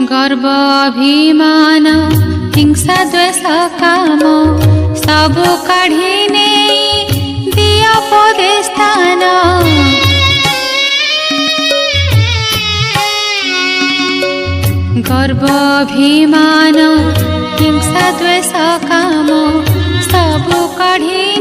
गर्व अभिमान हिंसा द्वेष काम सबु काढ़ी नहीं दिया पदे स्थान। गर्व अभिमान हिंसा द्वेष काम सबु काढ़ी